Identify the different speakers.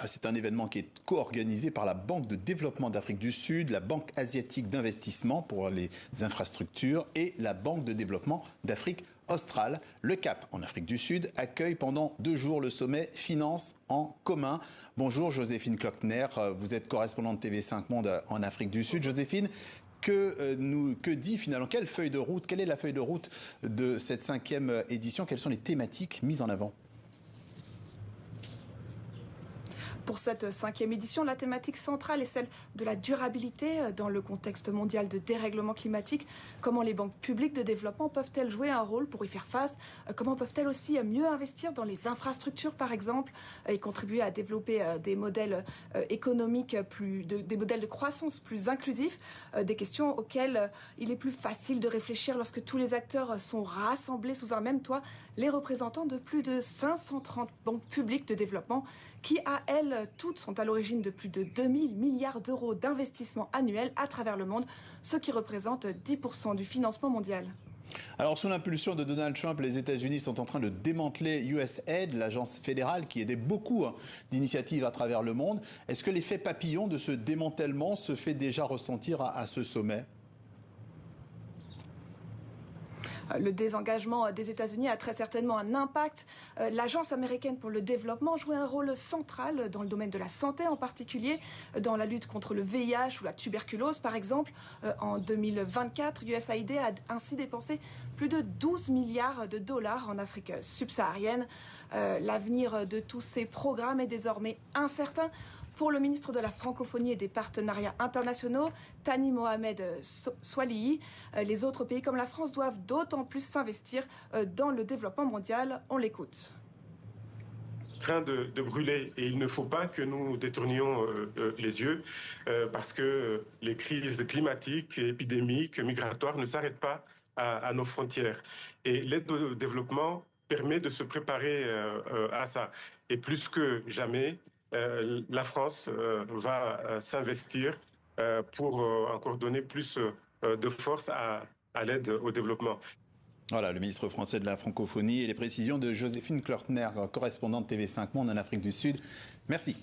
Speaker 1: C'est un événement qui est co-organisé par la Banque de développement d'Afrique du Sud, la Banque asiatique d'investissement pour les infrastructures et la Banque de développement d'Afrique australe. Le Cap, en Afrique du Sud, accueille pendant 2 jours le sommet Finance en commun. Bonjour Joséphine Klockner, vous êtes correspondante TV5 Monde en Afrique du Sud. Joséphine, que dit finalement, quelle est la feuille de route de cette 5e édition? Quelles sont les thématiques mises en avant?
Speaker 2: Pour cette 5e édition, la thématique centrale est celle de la durabilité dans le contexte mondial de dérèglement climatique. Comment les banques publiques de développement peuvent-elles jouer un rôle pour y faire face? Comment peuvent-elles aussi mieux investir dans les infrastructures, par exemple, et contribuer à développer des modèles économiques, des modèles de croissance plus inclusifs? Des questions auxquelles il est plus facile de réfléchir lorsque tous les acteurs sont rassemblés sous un même toit. Les représentants de plus de 530 banques publiques de développement qui, à elles, toutes sont à l'origine de plus de 2000 milliards d'euros d'investissement annuel à travers le monde, ce qui représente 10% du financement mondial.
Speaker 1: Alors, sous l'impulsion de Donald Trump, les États-Unis sont en train de démanteler USAID, l'agence fédérale qui aidait beaucoup d'initiatives à travers le monde. Est-ce que l'effet papillon de ce démantèlement se fait déjà ressentir à ce sommet ?
Speaker 2: Le désengagement des États-Unis a très certainement un impact. L'Agence américaine pour le développement joue un rôle central dans le domaine de la santé, en particulier dans la lutte contre le VIH ou la tuberculose, par exemple. En 2024, USAID a ainsi dépensé plus de 12 milliards de dollars en Afrique subsaharienne. L'avenir de tous ces programmes est désormais incertain. Pour le ministre de la Francophonie et des Partenariats internationaux, Thani Mohamed Swalihi, les autres pays comme la France doivent d'autant plus s'investir dans le développement mondial. On l'écoute.
Speaker 3: Train de brûler et il ne faut pas que nous détournions les yeux parce que les crises climatiques, épidémiques, migratoires ne s'arrêtent pas à nos frontières. Et l'aide au développement permet de se préparer à ça. Et plus que jamais, la France va s'investir pour encore donner plus de force à l'aide au développement.
Speaker 1: Voilà, le ministre français de la Francophonie et les précisions de Joséphine Klockner, correspondante TV5 Monde en Afrique du Sud. Merci.